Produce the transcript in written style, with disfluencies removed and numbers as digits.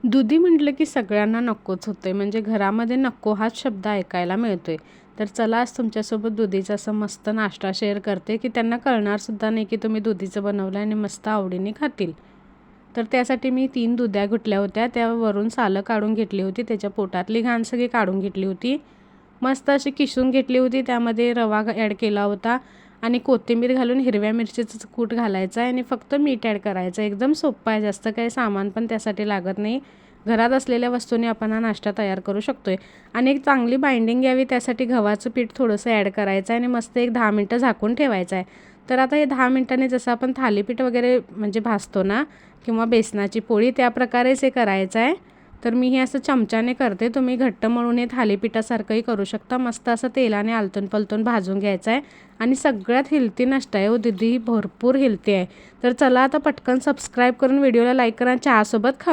दुधी म्हटलं की सगळ्यांना नकोच होते, म्हणजे घरामध्ये नको हाच शब्द ऐकायला मिळतोय. तर चला आज तुमच्यासोबत दुधीचा असं मस्त नाश्ता शेअर करते की त्यांना कळणारसुद्धा नाही की तुम्ही दुधीचं बनवलं आणि मस्त आवडीने खातील. तर त्यासाठी मी 3 दुध्या घुटल्या होत्या. त्यावरून सालं काढून घेतली होती. त्याच्या पोटातली घाण सगळी काढून घेतली होती. मस्त अशी किसून घेतली होती. त्यामध्ये रवा ॲड केला होता आणि कोथिंबीर घालून हिरव्या मिरचीचं कूट घालायचं आहे आणि फक्त मीठ ॲड करायचं. एकदम सोपं आहे, जास्त काही सामान पण त्यासाठी लागत नाही. घरात असलेल्या वस्तूंनी आपण हा नाश्ता तयार करू शकतोय. आणि एक चांगली बाइंडिंग यावी त्यासाठी गव्हाचं पीठ थोडंसं ॲड करायचं आहे आणि मस्त एक 10 मिनटं झाकून ठेवायचं आहे. तर आता हे 10 मिनटांनी जसं आपण थालीपीठ वगैरे म्हणजे भाजतो ना किंवा बेसनाची पोळी त्या प्रकारेच हे करायचं आहे. तर मी हे असं चमच्याने करते. तुम्ही घट्ट मळून हे थालीपीठासारखंही करू शकता. मस्त असं तेलाने आलतून पलतून भाजून घ्यायचं आहे आणि सगळ्यात हेल्दी नाश्ता आहे. दुधी भरपूर हेल्दी आहे. तर चला आता पटकन सबस्क्राईब करून व्हिडिओला लाईक करा, चहासोबत खावा.